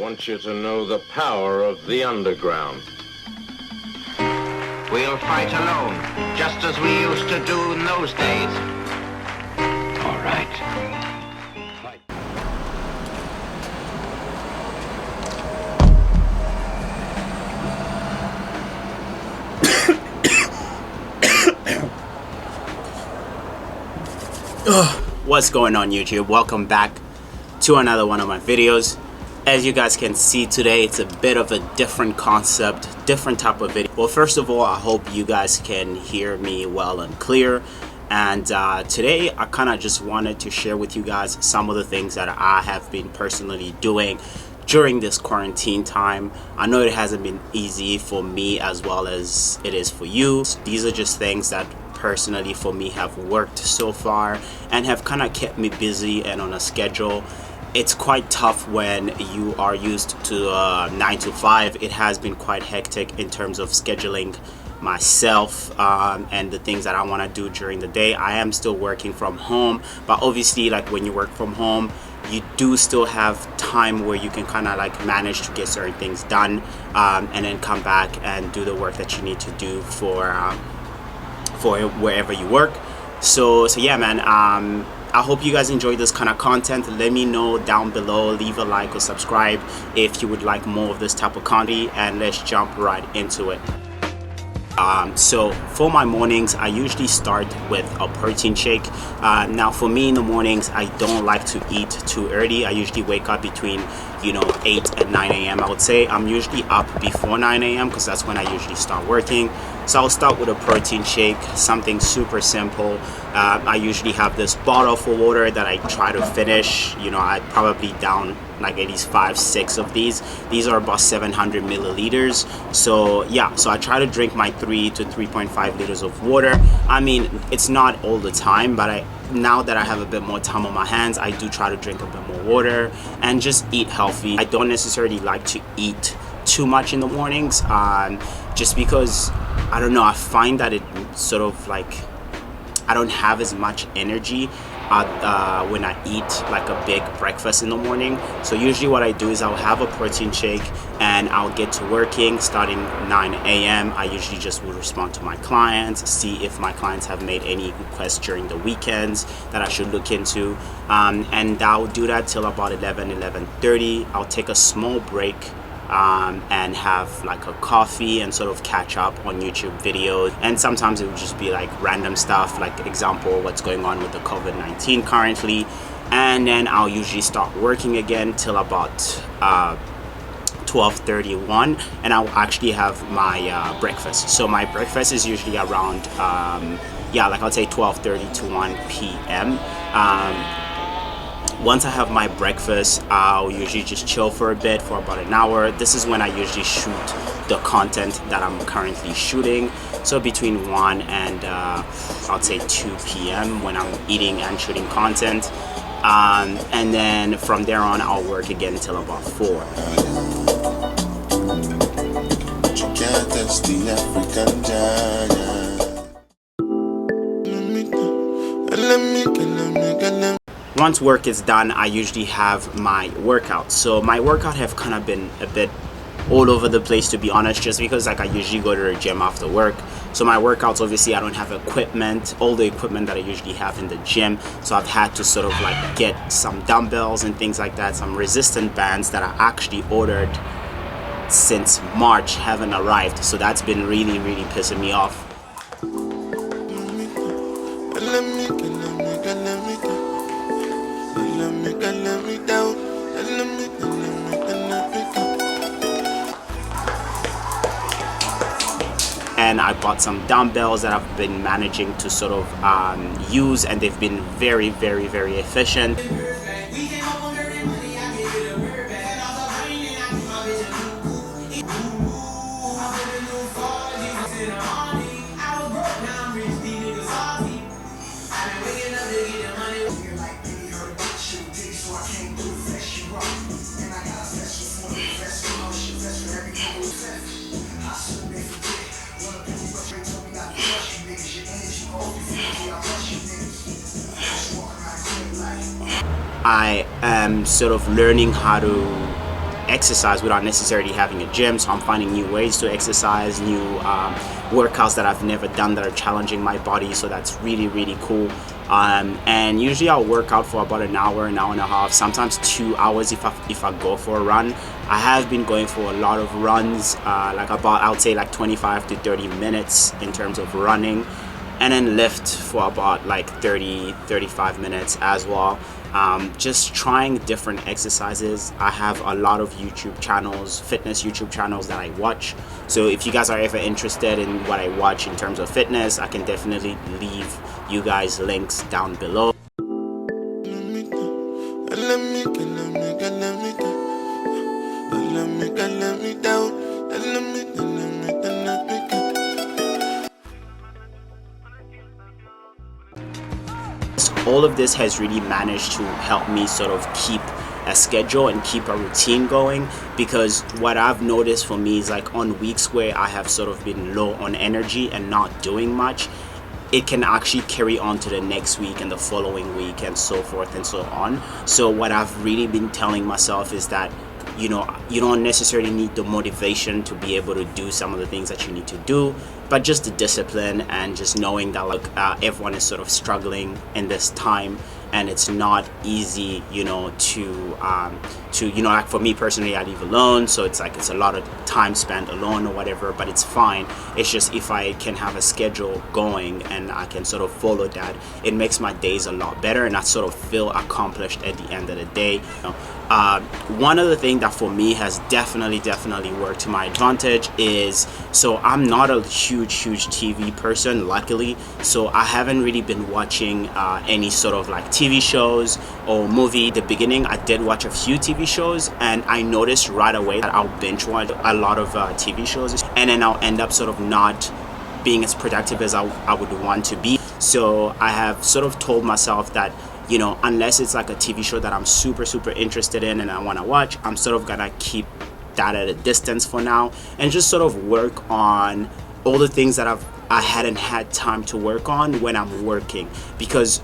want you to know the power of the underground. We'll fight alone, just as we used to do in those days. All right. What's going on, YouTube? Welcome back to another one of my videos. As you guys can see today, it's a bit of a different concept, different type of video. Well, first of all, I hope you guys can hear me well and clear. And today I kind of just wanted to share with you guys some of the things that I have been personally doing during this quarantine time. I know it hasn't been easy for me as well as it is for you. These are just things that personally for me have worked so far and have kind of kept me busy and on a schedule. It's quite tough when you are used to 9 to 5. It has been quite hectic in terms of scheduling myself and the things that I want to do during the day. I am still working from home, but obviously, like, when you work from home, you do still have time where you can kind of like manage to get certain things done and then come back and do the work that you need to do for wherever you work. So yeah, man, I hope you guys enjoy this kind of content. Let me know down below, leave a like or subscribe if you would like more of this type of content, and let's jump right into it. So for my mornings, I usually start with a protein shake. Now for me in the mornings, I don't like to eat too early. I usually wake up between 8 and 9 a.m. I would say I'm usually up before 9 a.m. because that's when I usually start working. So I'll start with a protein shake, something super simple. I usually have this bottle for water that I try to finish. I probably down like at least 5-6 of these. These are about 700 milliliters. So yeah, so I try to drink my 3 to 3.5 liters of water. I mean, it's not all the time, but now that I have a bit more time on my hands, I do try to drink a bit more water and just eat healthy. I don't necessarily like to eat too much in the mornings, just because, I don't know, I find that it sort of like, I don't have as much energy when I eat like a big breakfast in the morning. So usually what I do is I'll have a protein shake and I'll get to working starting 9 a.m. I usually just will respond to my clients, see if my clients have made any requests during the weekends that I should look into, and I'll do that till about 11:30. I'll take a small break and have like a coffee and sort of catch up on YouTube videos. And sometimes it would just be like random stuff, like example, what's going on with the COVID-19 currently. And then I'll usually start working again till about 12:31, and I'll actually have my breakfast. So my breakfast is usually around like I'll say 12:30 to 1 p.m. Once I have my breakfast, I'll usually just chill for a bit for about an hour. This is when I usually shoot the content that I'm currently shooting. So between 1 and I'll say 2 p.m. when I'm eating and shooting content. And then from there on, I'll work again until about 4. Once work is done, I usually have my workout. So my workout have kind of been a bit all over the place, to be honest, just because like I usually go to the gym after work. So my workouts, obviously I don't have all the equipment that I usually have in the gym. So I've had to sort of like get some dumbbells and things like that. Some resistant bands that I actually ordered since March haven't arrived. So that's been really, really pissing me off. And I bought some dumbbells that I've been managing to sort of use, and they've been very, very, very efficient. I am sort of learning how to exercise without necessarily having a gym. So I'm finding new ways to exercise, new workouts that I've never done that are challenging my body. So that's really, really cool. And usually I'll work out for about an hour and a half, sometimes 2 hours if I go for a run. I have been going for a lot of runs, like about, I would say like 25 to 30 minutes in terms of running, and then lift for about like 35 minutes as well. Just trying different exercises. I have a lot of YouTube channels, fitness YouTube channels that I watch. So if you guys are ever interested in what I watch in terms of fitness, I can definitely leave you guys links down below. All of this has really managed to help me sort of keep a schedule and keep a routine going, because what I've noticed for me is like on weeks where I have sort of been low on energy and not doing much, it can actually carry on to the next week and the following week and so forth and so on. So what I've really been telling myself is that, you know, you don't necessarily need the motivation to be able to do some of the things that you need to do, but just the discipline and just knowing that like everyone is sort of struggling in this time, and it's not easy, you know, to you know, like for me personally, I live alone, so it's like it's a lot of time spent alone or whatever, but it's fine. It's just if I can have a schedule going and I can sort of follow that, it makes my days a lot better, and I sort of feel accomplished at the end of the day. You know? One other thing that for me has definitely worked to my advantage is, so I'm not a huge TV person, luckily, so I haven't really been watching any sort of like TV shows or movie. At the beginning I did watch a few TV shows, and I noticed right away that I'll binge watch a lot of TV shows, and then I'll end up sort of not being as productive as I would want to be. So I have sort of told myself that, you know, unless it's like a TV show that I'm super interested in and I want to watch, I'm sort of gonna keep that at a distance for now and just sort of work on all the things that I hadn't had time to work on when I'm working. Because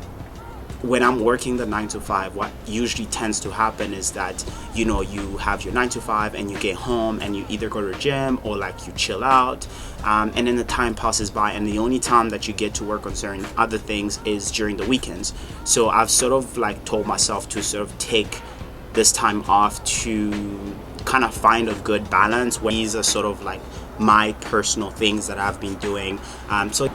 when I'm working the 9 to 5, what usually tends to happen is that, you know, you have your 9 to 5 and you get home and you either go to the gym or like you chill out, and then the time passes by, and the only time that you get to work on certain other things is during the weekends. So I've sort of like told myself to sort of take this time off to kind of find a good balance. These are sort of like my personal things that I've been doing. So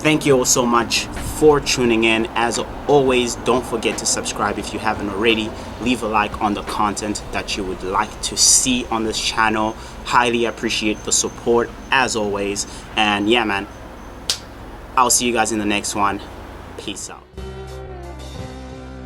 thank you all so much for tuning in. As always, don't forget to subscribe if you haven't already. Leave a like on the content that you would like to see on this channel. Highly appreciate the support as always. And yeah, man, I'll see you guys in the next one. Peace out.